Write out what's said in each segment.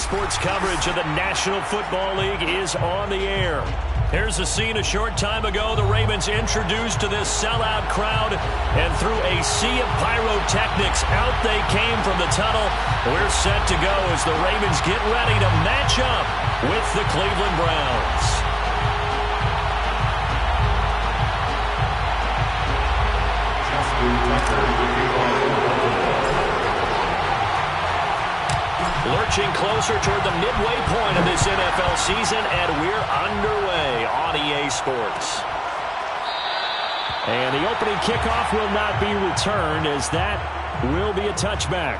Sports coverage of the National Football League is on the air. Here's a scene a short time ago. The Ravens introduced to this sellout crowd, and through a sea of pyrotechnics, out they came from the tunnel. We're set to go as the Ravens get ready to match up with the Cleveland Browns. Lurching closer toward the midway point of this NFL season, and we're underway on EA Sports. And the opening kickoff will not be returned, as that will be a touchback.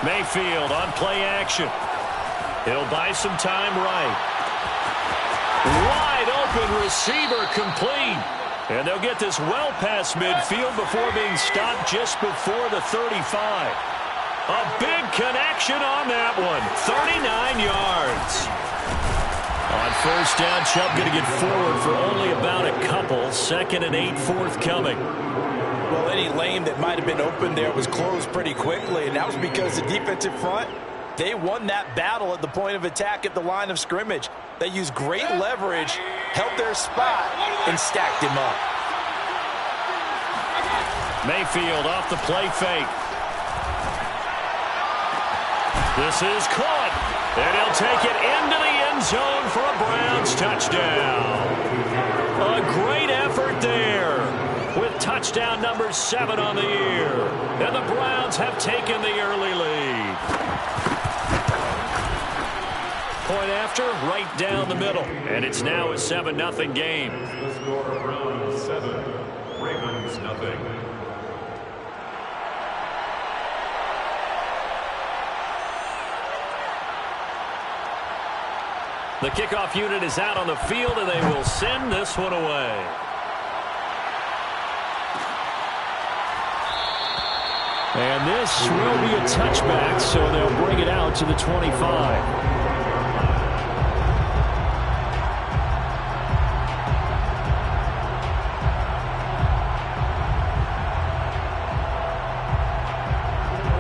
Mayfield on play action. He'll buy some time right. Wide open receiver complete. And they'll get this well past midfield before being stopped just before the 35. A big connection on that one. 39 yards. On first down, Chubb going to get forward for only about a couple. 2nd and 8 forthcoming. Well, any lane that might have been open there was closed pretty quickly, and that was because the defensive front, they won that battle at the point of attack at the line of scrimmage. They used great leverage, held their spot, and stacked him up. Mayfield off the play fake. This is caught, and he'll take it into the end zone for a Browns touchdown. A great effort there, with touchdown number 7 on the year. And the Browns have taken the early lead. Point after, right down the middle. And it's now a 7-0 game. The score, Browns 7, Ravens nothing. The kickoff unit is out on the field, and they will send this one away. And this will be a touchback, so they'll bring it out to the 25.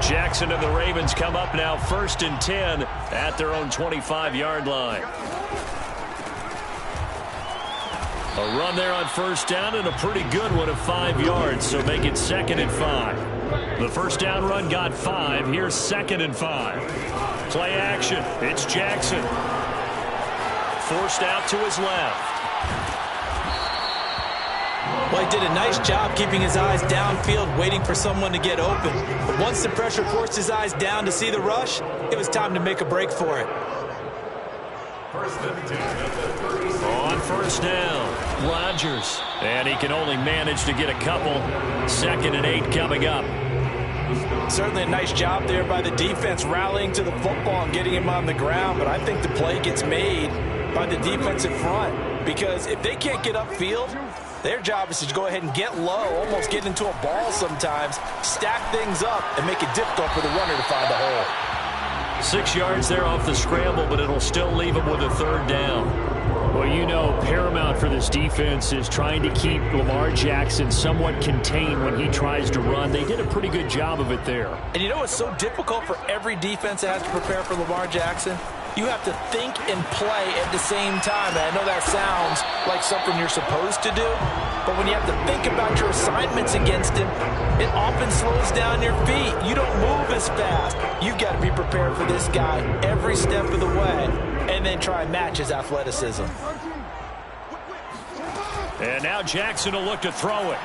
Jackson and the Ravens come up now 1st and 10 at their own 25-yard line. A run there on first down, and a pretty good one of 5 yards, so make it 2nd and 5. The first down run got 5. Here's 2nd and 5. Play action. It's Jackson. Forced out to his left. Well, he did a nice job keeping his eyes downfield, waiting for someone to get open. But once the pressure forced his eyes down to see the rush, it was time to make a break for it. On first down, Rodgers. And he can only manage to get a couple. 2nd and 8 coming up. Certainly a nice job there by the defense, rallying to the football and getting him on the ground. But I think the play gets made by the defensive front, because if they can't get upfield, their job is to go ahead and get low, almost get into a ball sometimes, stack things up, and make it difficult for the runner to find a hole. 6 yards there off the scramble, but it'll still leave him with a 3rd down. Well, you know, paramount for this defense is trying to keep Lamar Jackson somewhat contained when he tries to run. They did a pretty good job of it there. And you know what's so difficult for every defense that has to prepare for Lamar Jackson? You have to think and play at the same time. And I know that sounds like something you're supposed to do, but when you have to think about your assignments against him, it often slows down your feet. You don't move as fast. You've got to be prepared for this guy every step of the way, and then try and match his athleticism. And now Jackson will look to throw it.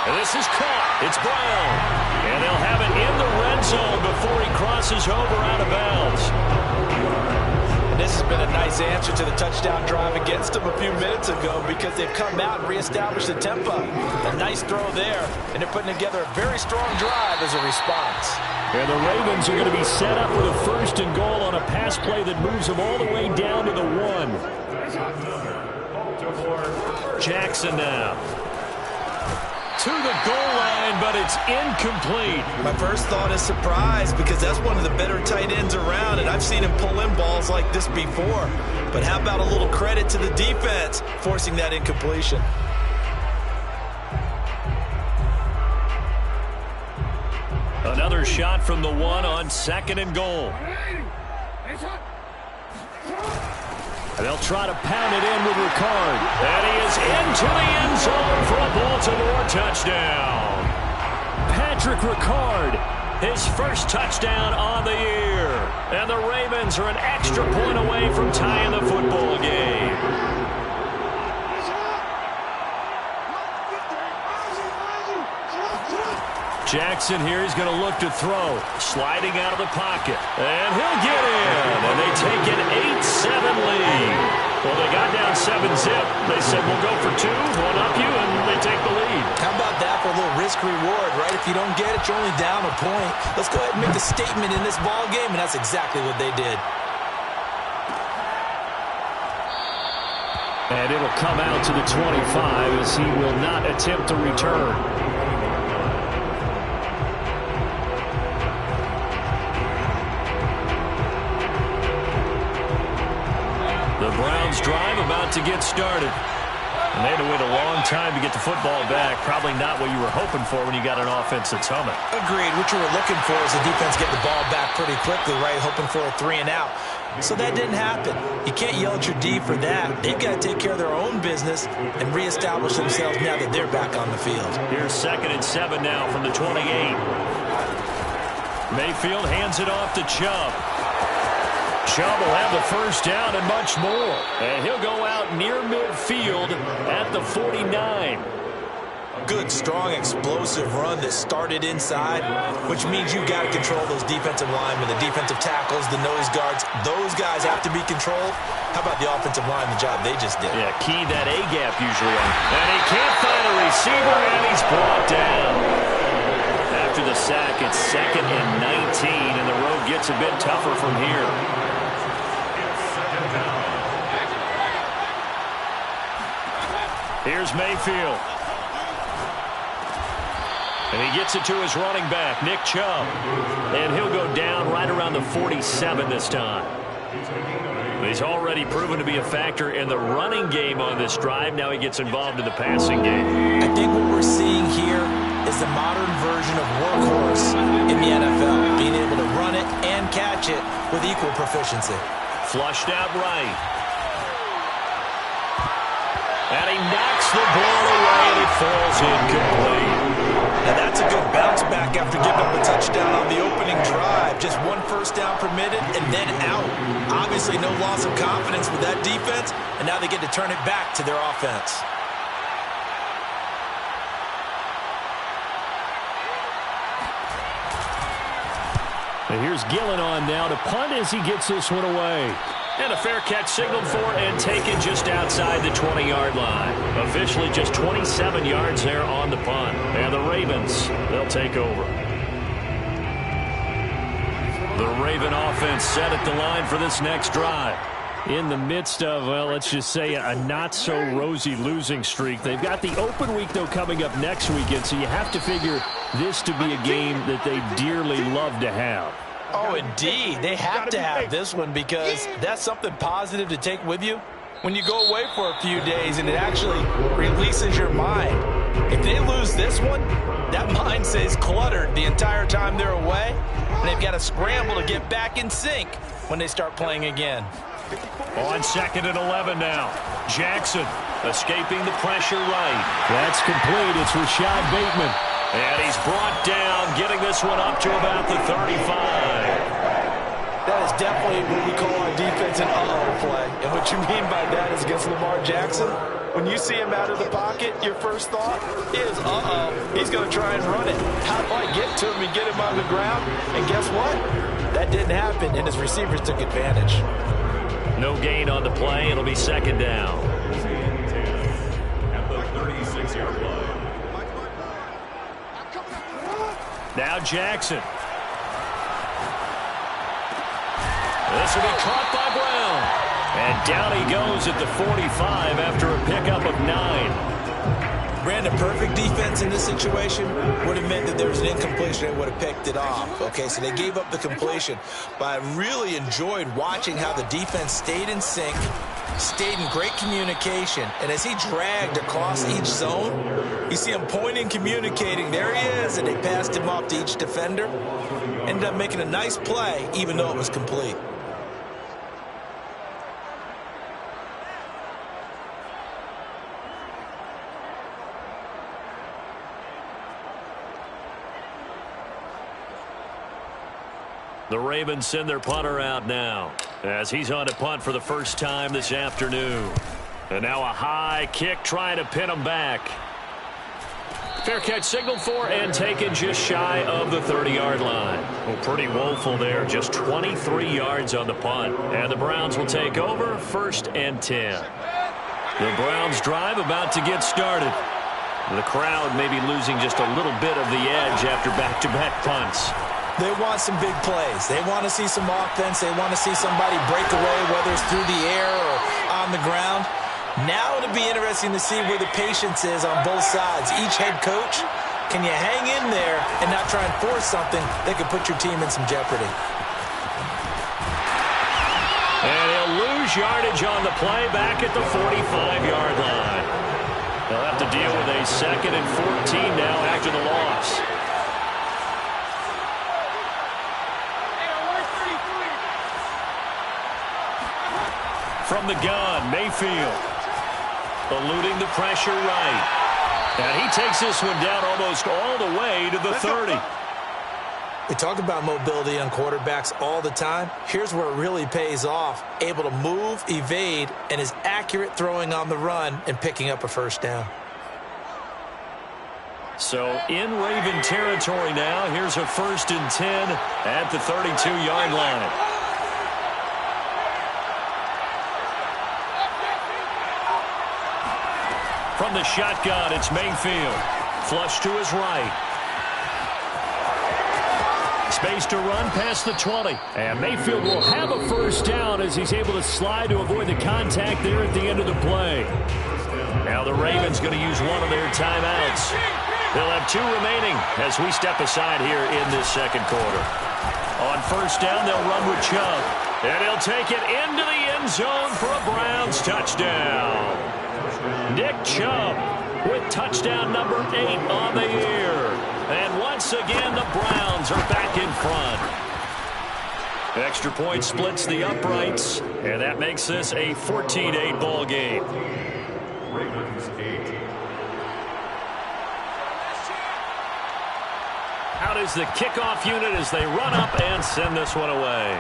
And this is caught. It's Brown. And they'll have it in the red zone before he crosses over out of bounds. And this has been a nice answer to the touchdown drive against them a few minutes ago, because they've come out and reestablished the tempo. A nice throw there, and they're putting together a very strong drive as a response. And the Ravens are going to be set up with a 1st and goal on a pass play that moves them all the way down to the 1. Jackson now. to the goal line, but it's incomplete. My first thought is surprise because that's one of the better tight ends around, and I've seen him pull in balls like this before. But how about a little credit to the defense forcing that incompletion? Another shot from the one on 2nd and goal. And they'll try to pound it in with Ricard. And he is into the end zone for a Baltimore touchdown. Patrick Ricard, his first touchdown on the year. And the Ravens are an extra point away from tying the football game. Jackson here, he's going to look to throw. Sliding out of the pocket. And he'll get in. And they take an 8-7 lead. Well, they got down 7-zip. They said, we'll go for 2, one up you, and they take the lead. How about that for a little risk-reward, right? If you don't get it, you're only down a point. Let's go ahead and make a statement in this ball game, and that's exactly what they did. And it'll come out to the 25 as he will not attempt to return. The Browns drive about to get started. And they had to wait a long time to get the football back. Probably not what you were hoping for when you got an offense that's humming. Agreed. What you were looking for is the defense get the ball back pretty quickly, right? Hoping for a 3 and out. So that didn't happen. You can't yell at your D for that. They've got to take care of their own business and reestablish themselves now that they're back on the field. Here's 2nd and 7 now from the 28. Mayfield hands it off to Chubb. Chubb will have the first down and much more. And he'll go out near midfield at the 49. Good, strong, explosive run that started inside, which means you got to control those defensive linemen, the defensive tackles, the nose guards. Those guys have to be controlled. How about the offensive line, the job they just did? Yeah, key that A-gap usually on. And he can't find a receiver, and he's brought down. After the sack, it's 2nd and 19, and the road gets a bit tougher from here. Here's Mayfield. And he gets it to his running back, Nick Chubb. And he'll go down right around the 47 this time. He's already proven to be a factor in the running game on this drive. Now he gets involved in the passing game. I think what we're seeing here is the modern version of workhorse in the NFL. Being able to run it and catch it with equal proficiency. Flushed out right. And he knocks the ball away, and it falls incomplete. Now that's a good bounce back after giving up a touchdown on the opening drive. Just 1 first down permitted and then out. Obviously no loss of confidence with that defense, and now they get to turn it back to their offense. And here's Gillen on now to punt as he gets this one away. And a fair catch signaled for and taken just outside the 20-yard line. Officially just 27 yards there on the punt. And the Ravens, they'll take over. The Raven offense set at the line for this next drive. In the midst of, well, let's just say a not-so-rosy losing streak. They've got the open week, though, coming up next weekend, so you have to figure this to be a game that they dearly love to have. Oh, indeed. They have to have this one because that's something positive to take with you when you go away for a few days, and it actually releases your mind. If they lose this one, that mind stays cluttered the entire time they're away, and they've got to scramble to get back in sync when they start playing again. On 2nd and 11 now. Jackson escaping the pressure right. That's complete. It's Rashad Bateman. And he's brought down, getting this one up to about the 35. That is definitely what we call our defense an uh-oh play. And what you mean by that is against Lamar Jackson, when you see him out of the pocket, your first thought is, uh-oh, he's going to try and run it. How do I get to him and get him on the ground? And guess what? That didn't happen, and his receivers took advantage. No gain on the play. It'll be 2nd down. At the 36-yard line. Now Jackson. This will be caught by Brown. And down he goes at the 45 after a pickup of 9. Brandon, perfect defense in this situation would have meant that there was an incompletion and would have picked it off. Okay, so they gave up the completion. But I really enjoyed watching how the defense stayed in sync, stayed in great communication. And as he dragged across each zone, you see him pointing, communicating. There he is, and they passed him off to each defender. Ended up making a nice play, even though it was complete. The Ravens send their punter out now as he's on to punt for the first time this afternoon. And now a high kick trying to pin him back. Fair catch signaled for and taken just shy of the 30-yard line. Well, pretty woeful there. Just 23 yards on the punt. And the Browns will take over 1st and 10. The Browns drive about to get started. The crowd may be losing just a little bit of the edge after back-to-back punts. They want some big plays. They want to see some offense. They want to see somebody break away, whether it's through the air or on the ground. Now it'll be interesting to see where the patience is on both sides. Each head coach, can you hang in there and not try and force something that could put your team in some jeopardy? And he'll lose yardage on the play back at the 45-yard line. They'll have to deal with a 2nd and 14 now after the loss. From the gun, Mayfield eluding the pressure right. And he takes this one down almost all the way to the 30. We talk about mobility on quarterbacks all the time. Here's where it really pays off. Able to move, evade, and is accurate throwing on the run and picking up a first down. So in Raven territory now, here's a 1st and 10 at the 32-yard line. From the shotgun, it's Mayfield. Flush to his right. Space to run past the 20. And Mayfield will have a first down as he's able to slide to avoid the contact there at the end of the play. Now the Ravens going to use one of their timeouts. They'll have 2 remaining as we step aside here in this second quarter. On first down, they'll run with Chubb. And he'll take it into the end zone for a Browns touchdown. Nick Chubb with touchdown number 8 on the year. And once again, the Browns are back in front. Extra point splits the uprights, and that makes this a 14-8 ball game. Ravens 8. Out is the kickoff unit as they run up and send this one away.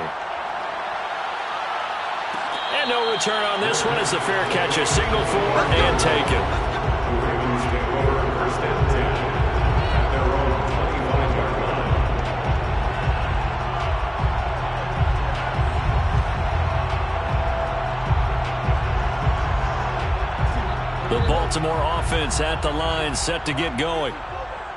And no return on this one as the fair catch is signaled for and taken. Ravens take over 1st and 10 at their own 25-yard line. The Baltimore offense at the line, set to get going.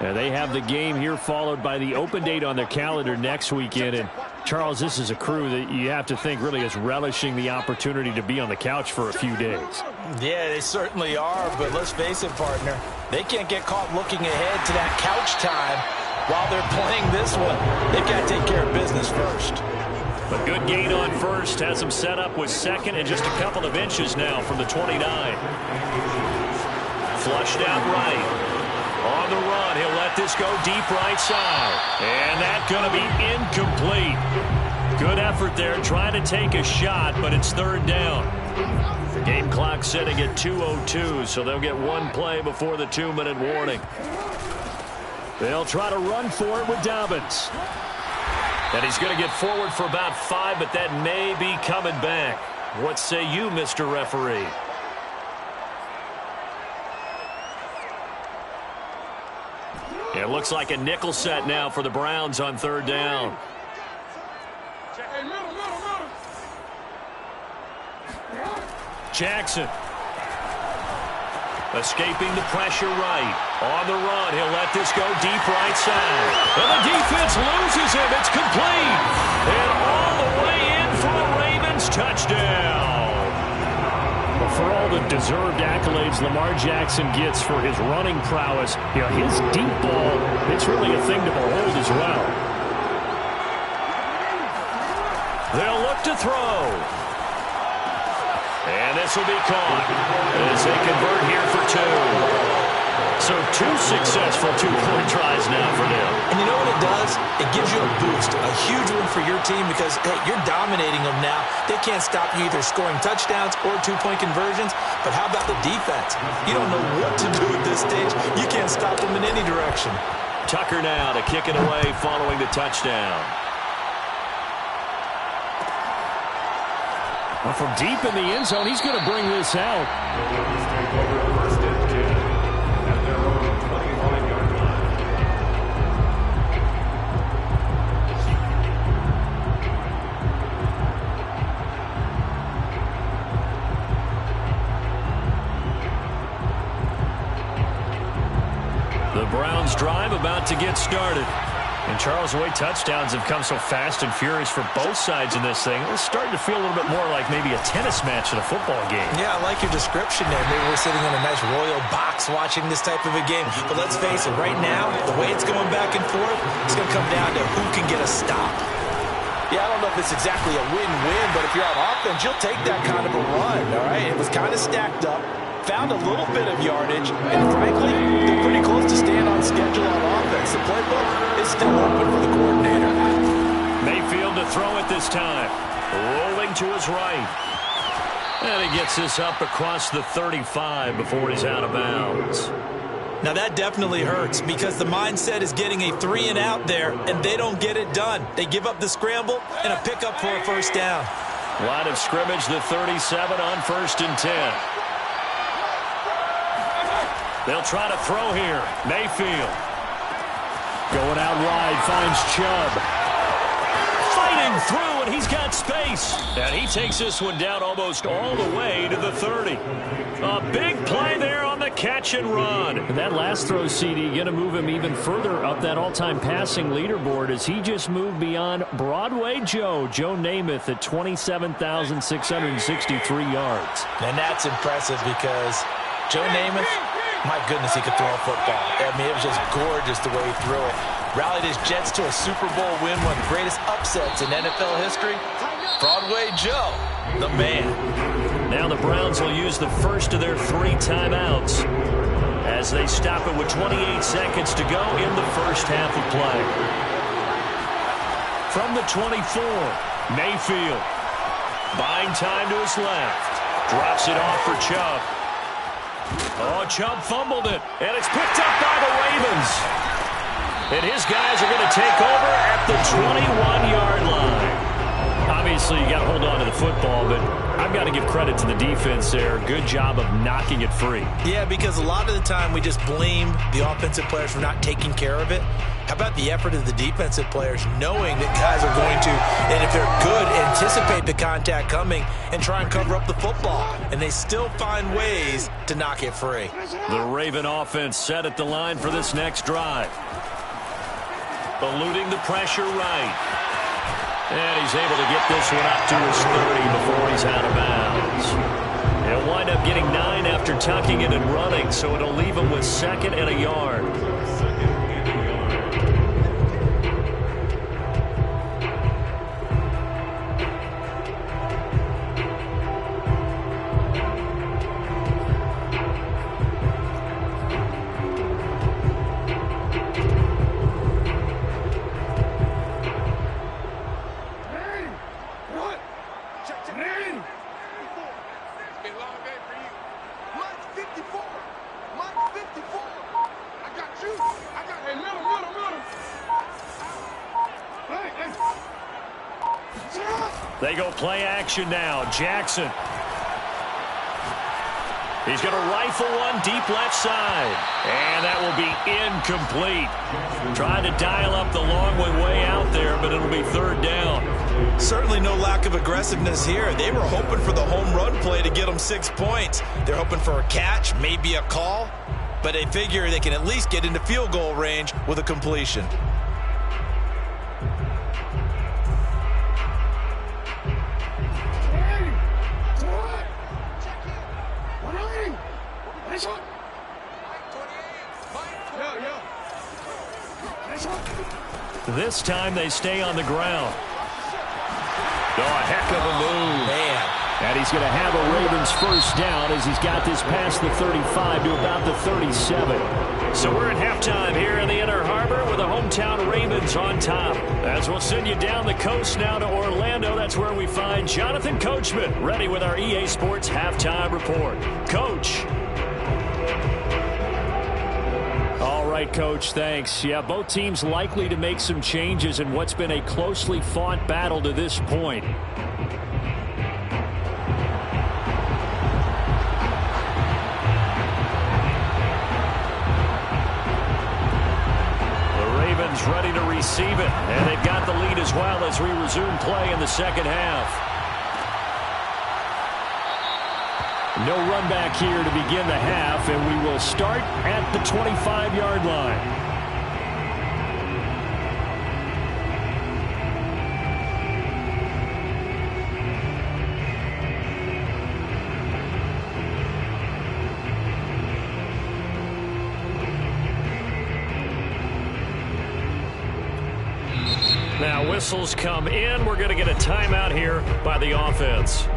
And they have the game here followed by the open date on their calendar next weekend. And Charles, this is a crew that you have to think really is relishing the opportunity to be on the couch for a few days. Yeah, they certainly are, but let's face it, partner. They can't get caught looking ahead to that couch time while they're playing this one. They've got to take care of business first. A good gain on first has them set up with 2nd and just a couple of inches now from the 29. Flushed out right. On the run, he'll let this go deep right side. And that's going to be incomplete. Good effort there, trying to take a shot, but it's 3rd down. The game clock setting at 2:02, so they'll get one play before the 2-minute warning. They'll try to run for it with Dobbins. And he's going to get forward for about 5, but that may be coming back. What say you, Mr. Referee? It looks like a nickel set now for the Browns on 3rd down. Jackson. Escaping the pressure right. On the run, he'll let this go deep right side. And the defense loses him. It's complete. And all the way in for a Ravens touchdown. Well, for all all the deserved accolades Lamar Jackson gets for his running prowess, his deep ball, it's really a thing to behold as well. They'll look to throw. And this will be caught as they convert here for 2. So 2 successful two-point tries now for them. And you know what it does? It gives you a boost, a huge one for your team because, hey, you're dominating them now. They can't stop you either scoring touchdowns or two-point conversions. But how about the defense? You don't know what to do at this stage. You can't stop them in any direction. Tucker now to kick it away following the touchdown. Well, from deep in the end zone, he's going to bring this out. The Browns drive about to get started. And Charles, the way touchdowns have come so fast and furious for both sides in this thing, it's starting to feel a little bit more like maybe a tennis match in a football game. Yeah, I like your description there. Maybe we're sitting in a nice royal box watching this type of a game. But let's face it, right now, the way it's going back and forth, it's going to come down to who can get a stop. Yeah, I don't know if it's exactly a win-win, but if you're on offense, you'll take that kind of a run, all right? It was kind of stacked up. Found a little bit of yardage, and frankly, they're pretty close to staying on schedule on offense. The playbook is still open for the coordinator. Mayfield to throw it this time. Rolling to his right. And he gets this up across the 35 before he's out of bounds. Now that definitely hurts because the mindset is getting a 3-and-out there, and they don't get it done. They give up the scramble and a pickup for a first down. Line of scrimmage, the 37 on 1st and 10. They'll try to throw here. Mayfield. Going out wide, finds Chubb. Fighting through, and he's got space. And he takes this one down almost all the way to the 30. A big play there on the catch and run. And that last throw, CD, going to move him even further up that all-time passing leaderboard as he just moved beyond Broadway Joe Namath at 27,663 yards. And that's impressive because Joe Namath, my goodness, he could throw a football. I mean, it was just gorgeous the way he threw it. Rallied his Jets to a Super Bowl win, one of the greatest upsets in NFL history. Broadway Joe, the man. Now the Browns will use the first of their 3 timeouts as they stop it with 28 seconds to go in the first half of play. From the 24, Mayfield. Buying time to his left. Drops it off for Chubb. Oh, Chubb fumbled it, and it's picked up by the Ravens. And his guys are going to take over at the 21-yard line. Obviously, you got to hold on to the football, but I've got to give credit to the defense there. Good job of knocking it free. Yeah, because a lot of the time we just blame the offensive players for not taking care of it. How about the effort of the defensive players knowing that guys are going to, and if they're good, anticipate the contact coming and try and cover up the football. And they still find ways to knock it free. The Raven offense set at the line for this next drive. Eluding the pressure right. And he's able to get this one up to his 30 before he's out of bounds. He'll wind up getting 9 after tucking it and running, so it'll leave him with 2nd and a yard. They go play action now. Jackson. He's going to rifle one deep left side. And that will be incomplete. Trying to dial up the long way out there, but it'll be 3rd down. Certainly no lack of aggressiveness here. They were hoping for the home run play to get them 6 points. They're hoping for a catch, maybe a call. But they figure they can at least get into field goal range with a completion. This time they stay on the ground. Oh, a heck of a move. Man. And he's going to have a Ravens first down as he's got this past the 35 to about the 37. So we're at halftime here in the Inner Harbor with the hometown Ravens on top. As we'll send you down the coast now to Orlando, that's where we find Jonathan Coachman ready with our EA Sports Halftime Report. Coach. All right, Coach, thanks. Yeah, both teams likely to make some changes in what's been a closely fought battle to this point. Ready to receive it, and they've got the lead as well as we resume play in the second half. No run back here to begin the half, and we will start at the 25-yard line. Now whistles come in. We're going to get a timeout here by the offense.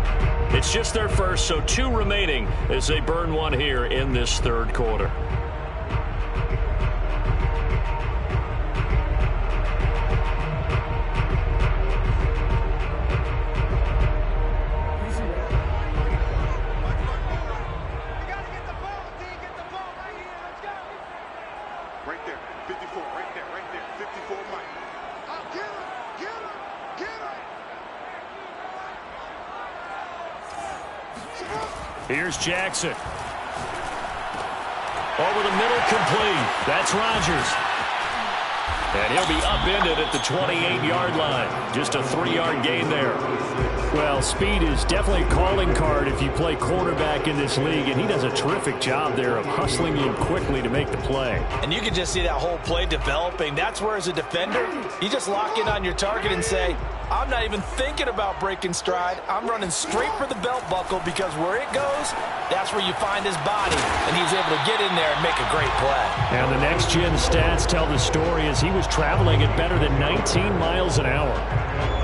It's just their first, so 2 remaining as they burn one here in this third quarter. Right there, 54, right there, 54, Mike. Here's Jackson. Over the middle, complete. That's Rodgers. And he'll be upended at the 28-yard line. Just a 3-yard gain there. Well, speed is definitely a calling card if you play quarterback in this league, and he does a terrific job there of hustling in quickly to make the play. And you can just see that whole play developing. That's where, as a defender, you just lock in on your target and say, I'm not even thinking about breaking stride. I'm running straight for the belt buckle, because where it goes, that's where you find his body. And he's able to get in there and make a great play. And the next-gen stats tell the story as he was traveling at better than 19 miles an hour.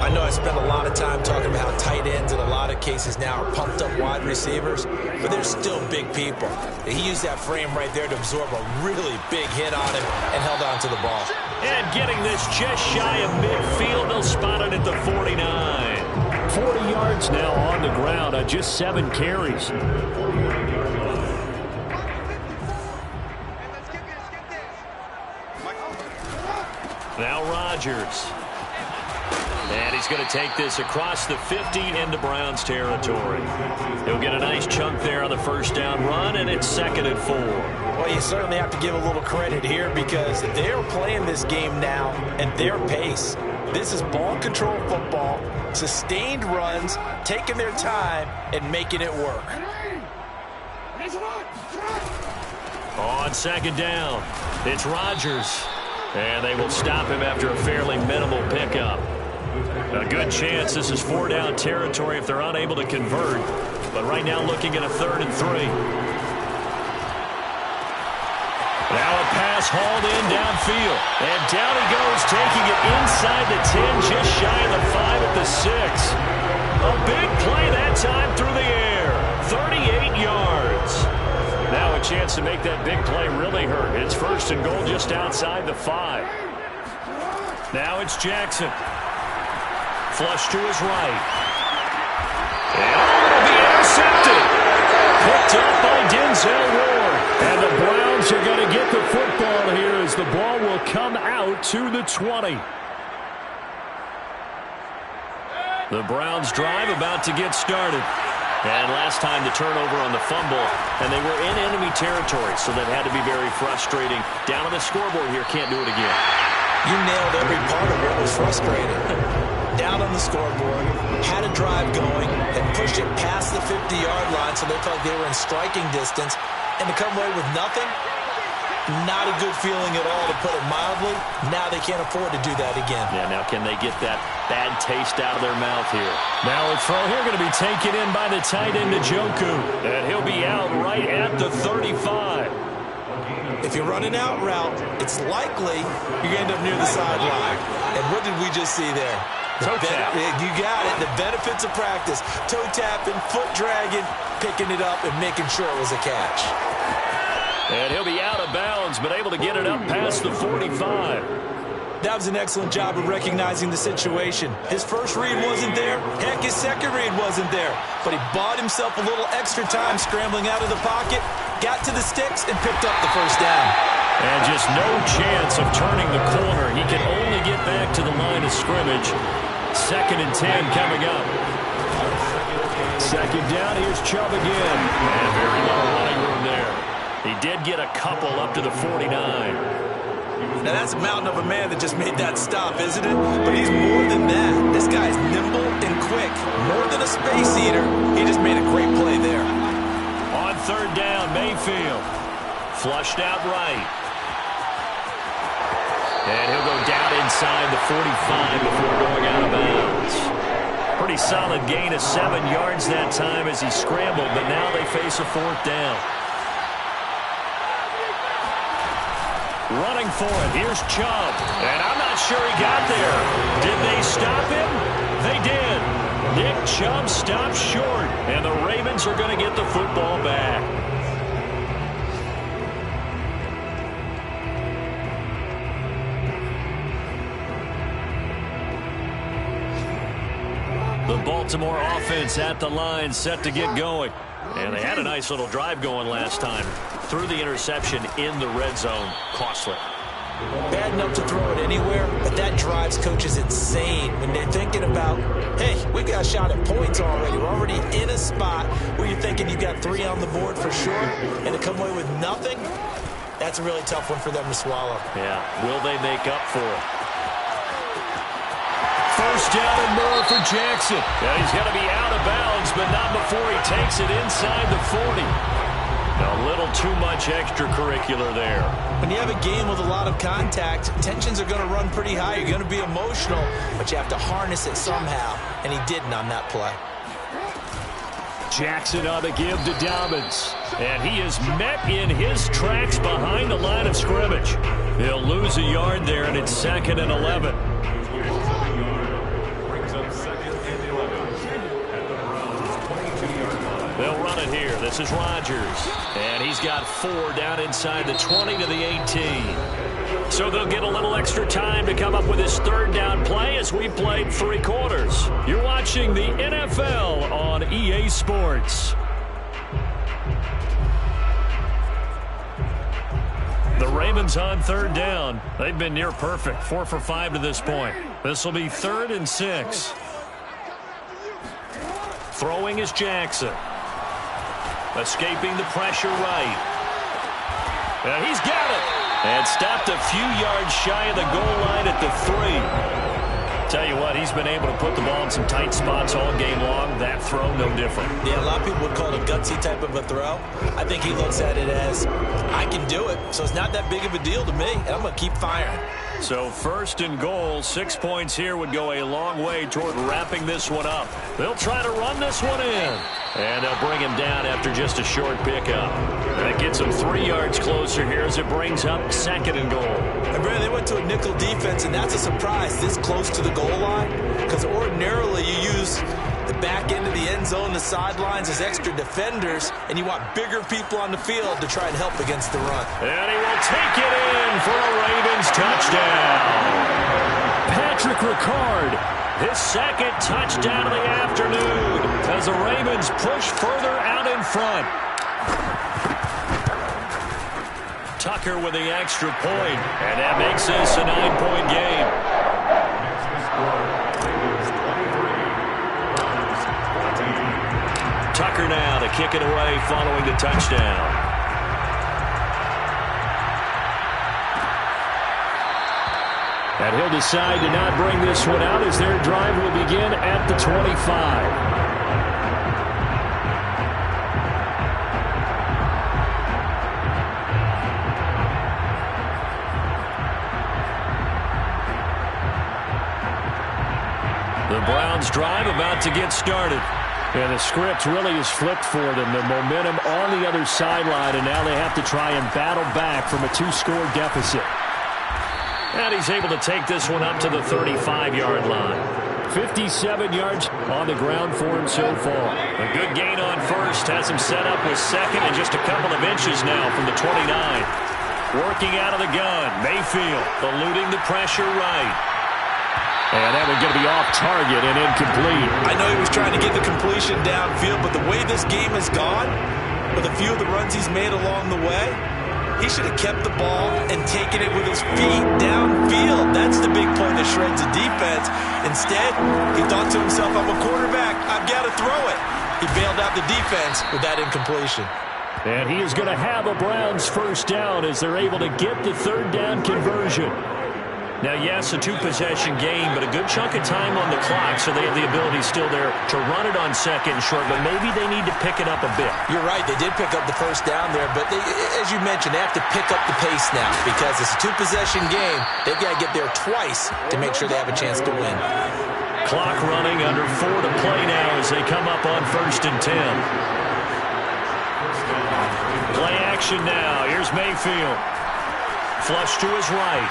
I know I spent a lot of time talking about how tight ends in a lot of cases now are pumped up wide receivers, but they're still big people. He used that frame right there to absorb a really big hit on him and held on to the ball. And getting this just shy of midfield, they'll spot it at the 49. 40 yards now on the ground on just 7 carries. Now Rodgers. And he's going to take this across the 50 into Browns territory. He'll get a nice chunk there on the first down run, and it's 2nd and 4. Well, you certainly have to give a little credit here, because they're playing this game now at their pace. This is ball control football, sustained runs, taking their time and making it work. On 2nd down, it's Rodgers. And they will stop him after a fairly minimal pickup. A good chance this is 4-down territory if they're unable to convert. But right now looking at a 3rd and 3. Now a pass hauled in downfield. And down he goes, taking it inside the 10, just shy of the 5 at the 6. A big play that time through the air. 38 yards. Now a chance to make that big play really hurt. It's 1st and goal just outside the 5. Now it's Jackson. Flush to his right. And it'll be intercepted. Picked up by Denzel Ward. And the Browns are going to get the football here as the ball will come out to the 20. The Browns drive about to get started. And last time the turnover on the fumble, and they were in enemy territory, so that had to be very frustrating. Down on the scoreboard here, can't do it again. You nailed every part of what was frustrating. Down on the scoreboard, had a drive going, had pushed it past the 50-yard line, so they felt like they were in striking distance, and to come away with nothing, not a good feeling at all, to put it mildly. Now they can't afford to do that again. Yeah, now can they get that bad taste out of their mouth here? Now a throw here going to be taken in by the tight end, Njoku. And he'll be out right at the 35. If if you run an out route, it's likely you're going to end up near the sideline. And what did we just see there? Toe tap. You got it. The benefits of practice. Toe tapping, foot dragging, picking it up, and making sure it was a catch. And he'll be out of bounds, but able to get it up past the 45. That was an excellent job of recognizing the situation. His first read wasn't there. Heck, his second read wasn't there. But he bought himself a little extra time scrambling out of the pocket, got to the sticks, and picked up the first down. And just no chance of turning the corner. He can only get back to the line of scrimmage. 2nd and 10 coming up. 2nd down, here's Chubb again. And very little running room there. He did get a couple up to the 49. Now, that's a mountain of a man that just made that stop, isn't it? But he's more than that. This guy's nimble and quick. More than a space eater. He just made a great play there. On 3rd down, Mayfield. Flushed out right. And he'll go down inside the 45 before going out of bounds. Pretty solid gain of 7 yards that time as he scrambled, but now they face a 4th down. Running for it. Here's Chubb. And I'm not sure he got there. Did they stop him? They did. Nick Chubb stopped short. And the Ravens are going to get the football back. The Baltimore offense at the line, set to get going. And they had a nice little drive going last time. Threw the interception in the red zone. Costly. Bad enough to throw it anywhere, but that drives coaches insane when they're thinking about, hey, we got a shot at points already. We're already in a spot where you're thinking you got 3 on the board for sure, and to come away with nothing, that's a really tough one for them to swallow. Yeah, will they make up for it? 1st down and more for Jackson. Yeah, he's going to be out of bounds, but not before he takes it inside the 40. A little too much extracurricular there. When you have a game with a lot of contact, tensions are going to run pretty high. You're going to be emotional, but you have to harness it somehow, and he didn't on that play. Jackson on the give to Dobbins. And he is met in his tracks behind the line of scrimmage. He'll lose a yard there, and it's 2nd and 11. They'll run it here. This is Rodgers. And he's got 4 down inside the 20 to the 18. So they'll get a little extra time to come up with his 3rd down play as we played 3 quarters. You're watching the NFL on EA Sports. The Ravens on 3rd down. They've been near perfect. 4 for 5 to this point. This will be 3rd and 6. Throwing is Jackson. Escaping the pressure right. And he's got it. And stopped a few yards shy of the goal line at the 3. Tell you what, he's been able to put the ball in some tight spots all game long. That throw, no different. Yeah, a lot of people would call it a gutsy type of a throw. I think he looks at it as, I can do it. So it's not that big of a deal to me, and I'm going to keep firing. So 1st and goal, 6 points here would go a long way toward wrapping this one up. They'll try to run this one in. And they'll bring him down after just a short pickup. And it gets him 3 yards closer here as it brings up 2nd and goal. And Brandon, they went to a nickel defense, and that's a surprise this close to the goal line. Because ordinarily you use the back end of the end zone, the sidelines as extra defenders, and you want bigger people on the field to try and help against the run. And he will take it in for a Ravens touchdown. Patrick Ricard, his 2nd touchdown of the afternoon as the Ravens push further out in front. Tucker with the extra point, and that makes this a 9-point game. Tucker now to kick it away following the touchdown. And he'll decide to not bring this one out as their drive will begin at the 25. The Browns drive about to get started. And the script really is flipped for them. The momentum on the other sideline, and now they have to try and battle back from a 2-score deficit. And he's able to take this one up to the 35-yard line. 57 yards on the ground for him so far. A good gain on first has him set up with second and just a couple of inches now from the 29. Working out of the gun, Mayfield eluding the pressure right. And that one going to be off target and incomplete. I know he was trying to get the completion downfield, but the way this game has gone, with a few of the runs he's made along the way, he should have kept the ball and taken it with his feet downfield. That's the big play that shreds the defense. Instead, he thought to himself, I'm a quarterback, I've got to throw it. He bailed out the defense with that incompletion. And he is going to have a Browns first down as they're able to get the third down conversion. Now, yes, a 2-possession game, but a good chunk of time on the clock, so they have the ability still there to run it on second and short, but maybe they need to pick it up a bit. You're right. They did pick up the first down there, but as you mentioned, they have to pick up the pace now because it's a 2-possession game. They've got to get there twice to make sure they have a chance to win. Clock running, under 4 to play now as they come up on 1st and 10. Play action now. Here's Mayfield. Flush to his right.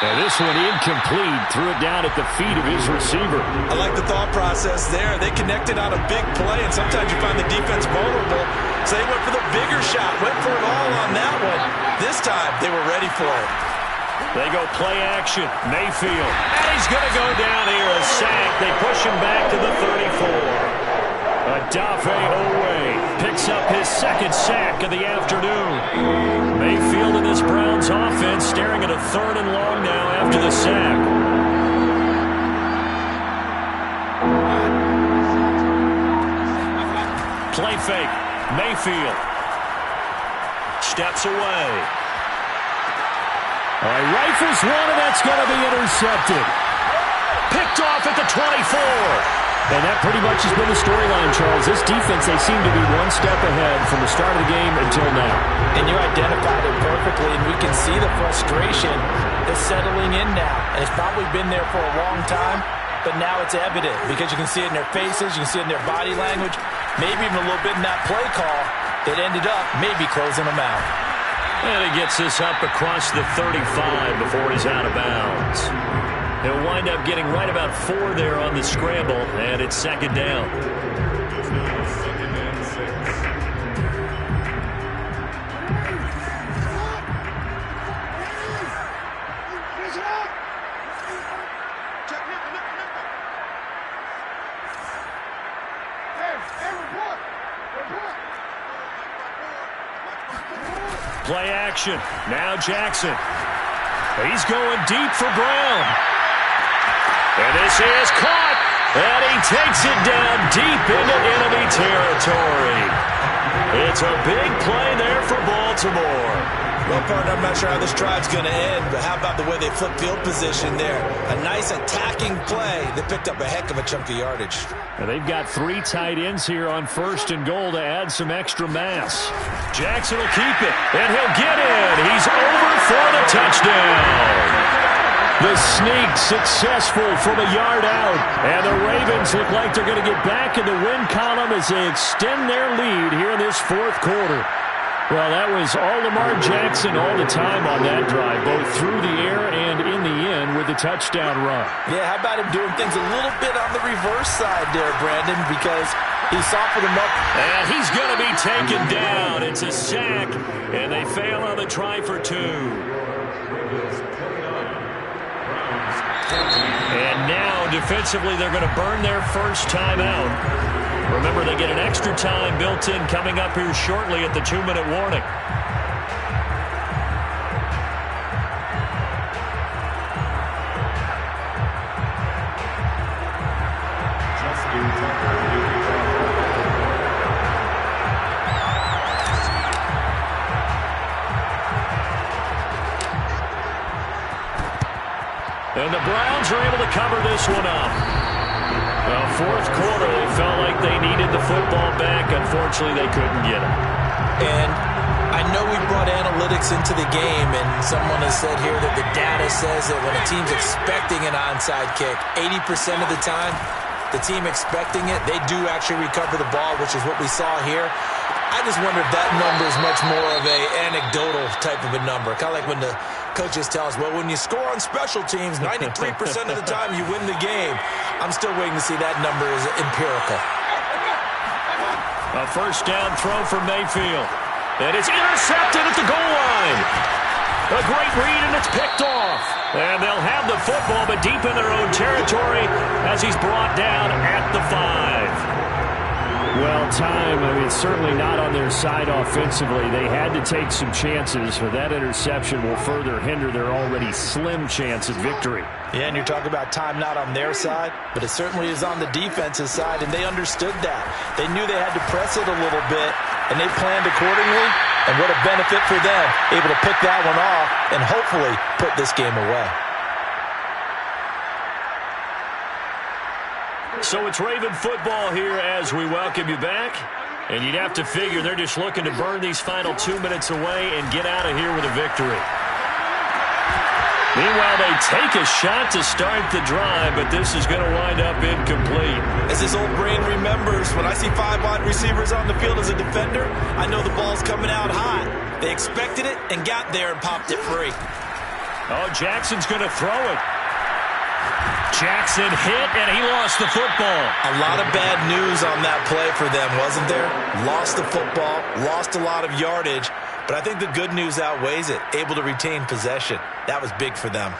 And this one incomplete. Threw it down at the feet of his receiver. I like the thought process there. They connected on a big play, and sometimes you find the defense vulnerable. So they went for the bigger shot, went for it all on that one. This time, they were ready for it. They go play action. Mayfield. And he's going to go down here. A sack. They push him back to the 34. Odafe Oweh picks up his second sack of the afternoon. Mayfield and this Browns offense staring at a 3rd and long now after the sack. Play fake. Mayfield steps away. All right, rifles one, and that's going to be intercepted. Picked off at the 24. And that pretty much has been the storyline, Charles. This defense, they seem to be one step ahead from the start of the game until now. And you identified it perfectly, and we can see the frustration that's settling in now. And it's probably been there for a long time, but now it's evident because you can see it in their faces, you can see it in their body language, maybe even a little bit in that play call that ended up maybe closing them out. And he gets this up across the 35 before he's out of bounds. He'll wind up getting right about 4 there on the scramble, and it's 2nd down. Play action. Now Jackson. He's going deep for Brown. And this is caught. And he takes it down deep into enemy territory. It's a big play there for Baltimore. Well, partner, I'm not sure how this drive's going to end, but how about the way they flip field position there? A nice attacking play that picked up a heck of a chunk of yardage. And they've got 3 tight ends here on 1st and goal to add some extra mass. Jackson will keep it, and he'll get in. He's over for the touchdown. The sneak successful from a yard out. And the Ravens look like they're going to get back in the win column as they extend their lead here in this 4th quarter. Well, that was all Lamar Jackson all the time on that drive, both through the air and in the end with the touchdown run. Yeah, how about him doing things a little bit on the reverse side there, Brandon, because he softened him up. And he's going to be taken down. It's a sack, and they fail on the try for 2. And now, defensively, they're going to burn their first time out. Remember, they get an extra time built in coming up here shortly at the 2-minute warning. And the Browns are able to cover this one up. 4th quarter, they felt like they needed the football back. Unfortunately, they couldn't get it. And I know we brought analytics into the game, and someone has said here that the data says that when a team's expecting an onside kick, 80% of the time, the team expecting it, they do actually recover the ball, which is what we saw here. I just wonder if that number is much more of a anecdotal type of a number. Kind of like when the coaches tell us, well, when you score on special teams, 93% of the time you win the game. I'm still waiting to see that number is empirical. A first down throw for Mayfield. And it's intercepted at the goal line. A great read, and it's picked off. And they'll have the football, but deep in their own territory as he's brought down at the 5. Well, it's certainly not on their side offensively. They had to take some chances, but that interception will further hinder their already slim chance of victory. Yeah, and you're talking about time not on their side, but it certainly is on the defense's side, and they understood that. They knew they had to press it a little bit, and they planned accordingly, and what a benefit for them, able to pick that one off and hopefully put this game away. So it's Raven football here as we welcome you back. And you'd have to figure they're just looking to burn these final 2 minutes away and get out of here with a victory. Meanwhile, they take a shot to start the drive, but this is going to wind up incomplete. As his old brain remembers, when I see 5 wide receivers on the field as a defender, I know the ball's coming out hot. They expected it and got there and popped it free. Oh, Jackson's going to throw it. Jackson hit, and he lost the football. A lot of bad news on that play for them, wasn't there? Lost the football, lost a lot of yardage, but I think the good news outweighs it. Able to retain possession. That was big for them.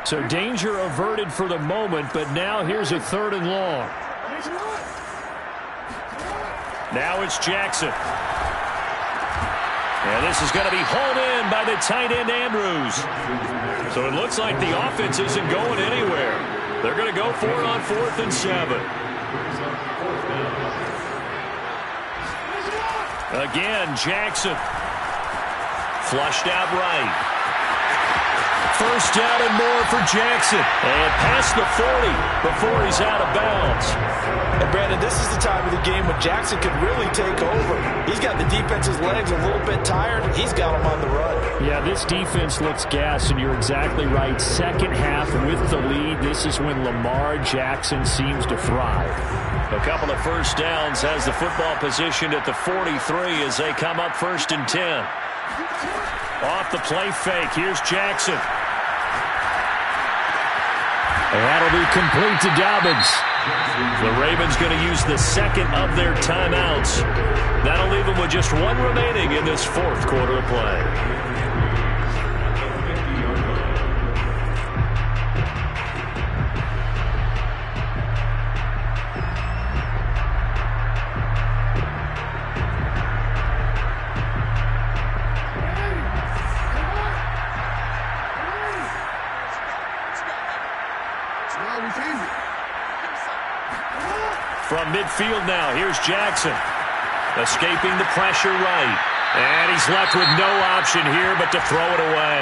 So danger averted for the moment, but now here's a 3rd and long. Now it's Jackson. And this is going to be hauled in by the tight end, Andrews. So it looks like the offense isn't going anywhere. They're going to go for it on 4th and 7. Again, Jackson. Flushed out right. First down and more for Jackson. And past the 40 before he's out of bounds. And Brandon, this is the time of the game when Jackson could really take over. He's got the defense's legs a little bit tired. He's got them on the run. Yeah, this defense looks gassed, and you're exactly right. Second half with the lead, this is when Lamar Jackson seems to thrive. A couple of first downs has the football positioned at the 43 as they come up 1st and 10. Off the play fake, here's Jackson. And that'll be complete to Dobbins. The Ravens going to use the second of their timeouts. That'll leave them with just 1 remaining in this 4th quarter of play. From midfield now, here's Jackson. Escaping the pressure right. And he's left with no option here but to throw it away.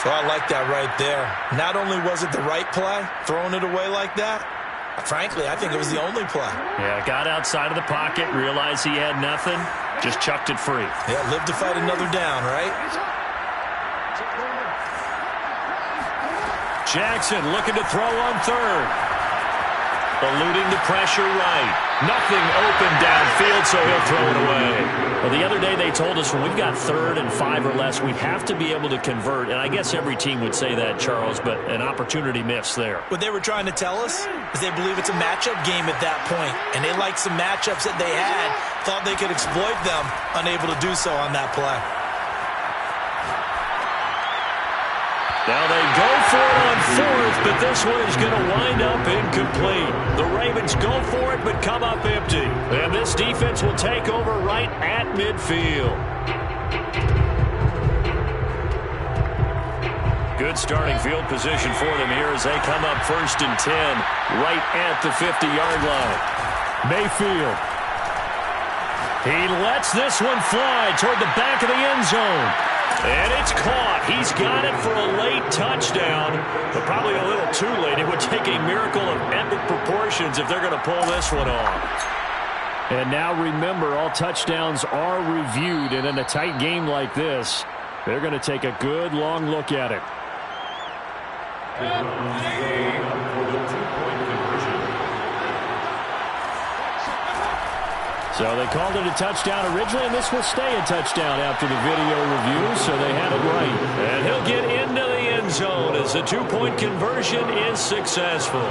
So I like that right there. Not only was it the right play, throwing it away like that, frankly, I think it was the only play. Yeah, got outside of the pocket, realized he had nothing, just chucked it free. Yeah, live to fight another down, right? Jackson looking to throw on 3rd. Eluding the pressure right. Nothing open downfield, so he'll throw it away. Well, the other day they told us when we've got 3rd and 5 or less, we have to be able to convert. And I guess every team would say that, Charles, but an opportunity miss there. What they were trying to tell us is they believe it's a matchup game at that point. And they liked some matchups that they had, thought they could exploit them, unable to do so on that play. Now they go for it on 4th, but this one is going to wind up incomplete. The Ravens go for it, but come up empty. And this defense will take over right at midfield. Good starting field position for them here as they come up 1st and 10, right at the 50-yard line. Mayfield. He lets this one fly toward the back of the end zone. And it's caught. He's got it for a late touchdown, but probably a little too late. It would take a miracle of epic proportions if they're going to pull this one off. And now remember, all touchdowns are reviewed, and in a tight game like this, they're going to take a good long look at it. So they called it a touchdown originally, and this will stay a touchdown after the video review, so they had it right. And he'll get into the end zone as the two-point conversion is successful.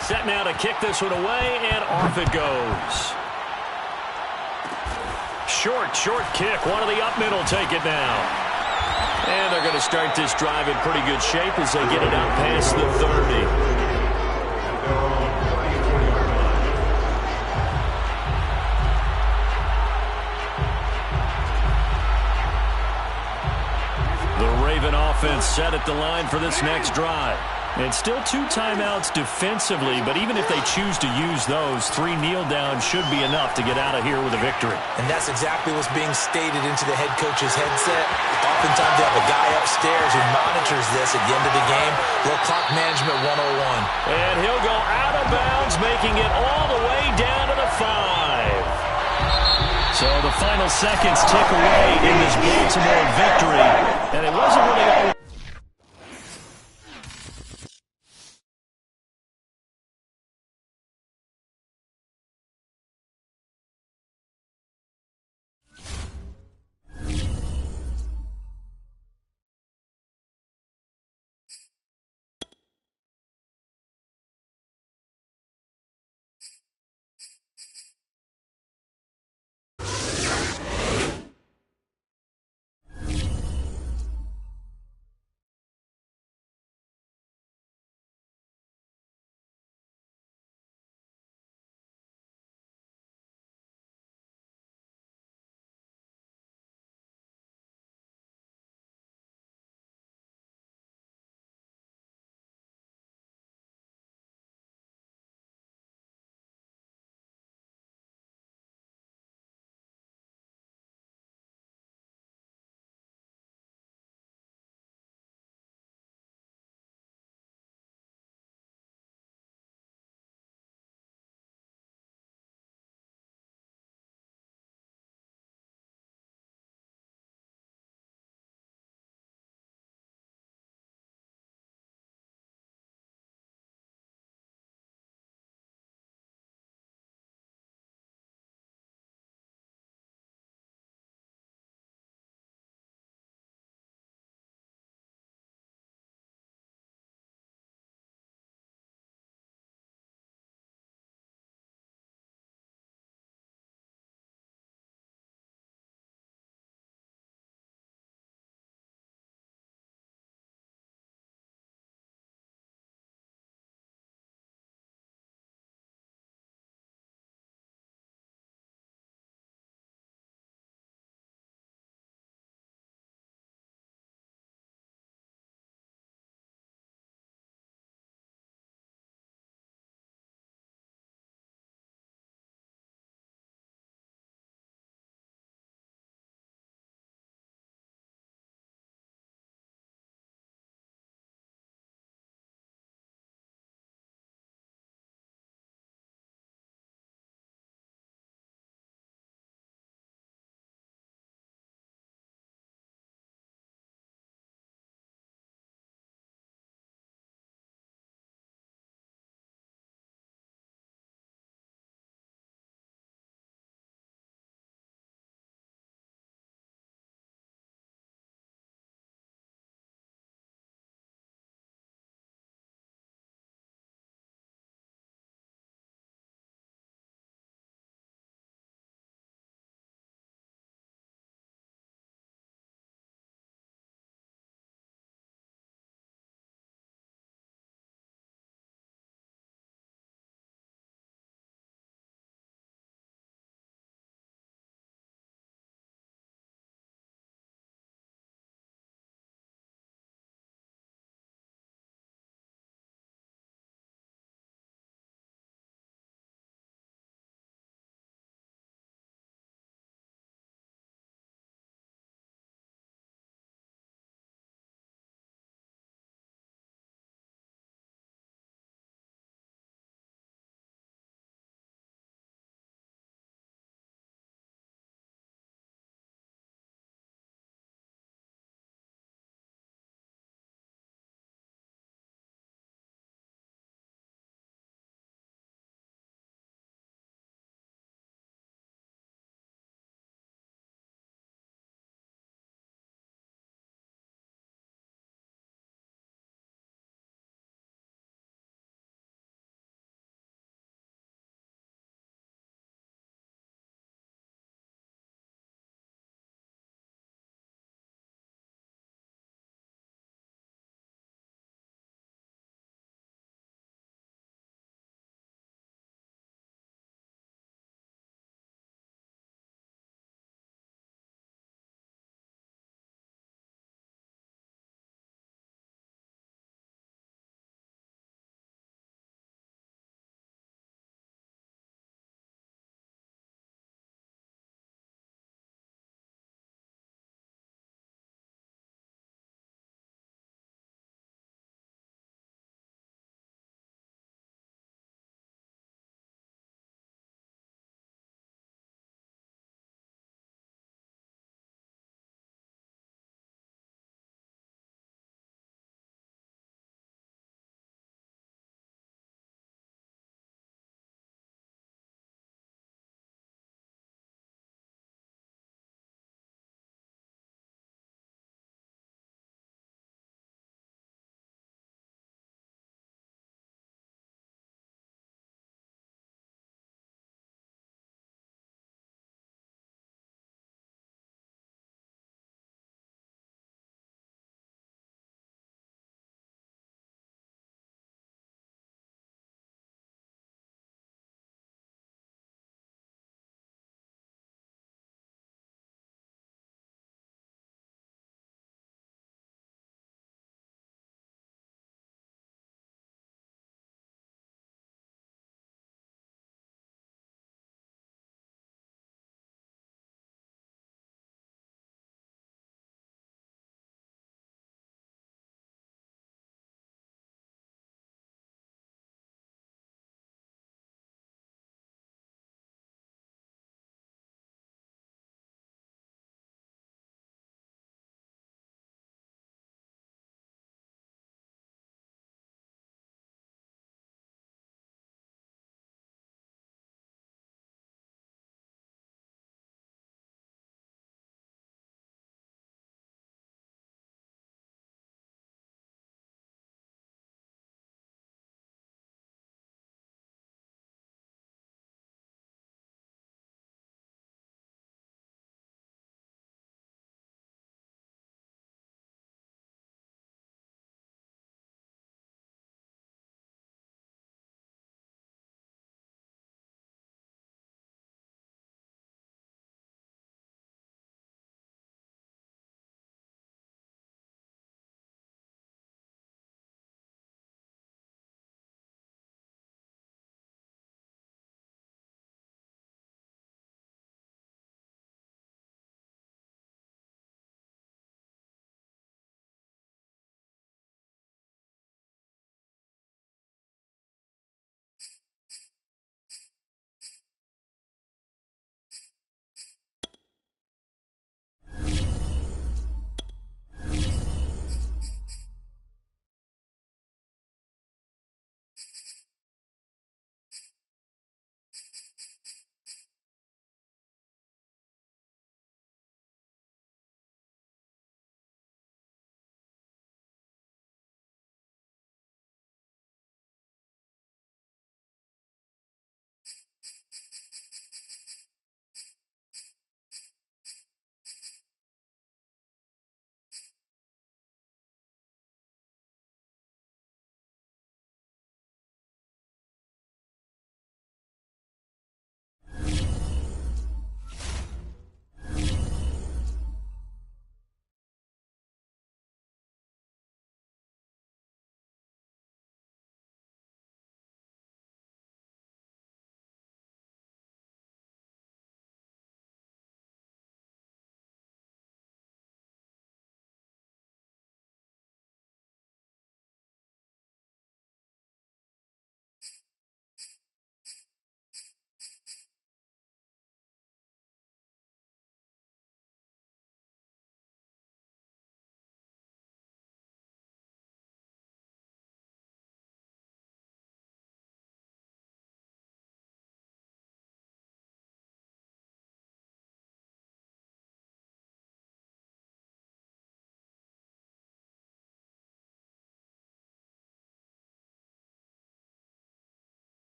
Set now to kick this one away, and off it goes. Short kick. One of the up middle take it now. And they're going to start this drive in pretty good shape as they get it out past the 30. The Raven offense set at the line for this next drive. And still 2 timeouts defensively, but even if they choose to use those, 3 kneel downs should be enough to get out of here with a victory. And that's exactly what's being stated into the head coach's headset. Oftentimes they have a guy upstairs who monitors this at the end of the game. Little clock management 101. And he'll go out of bounds, making it all the way down to the 5. So the final seconds tick away in this Baltimore victory. And it wasn't really all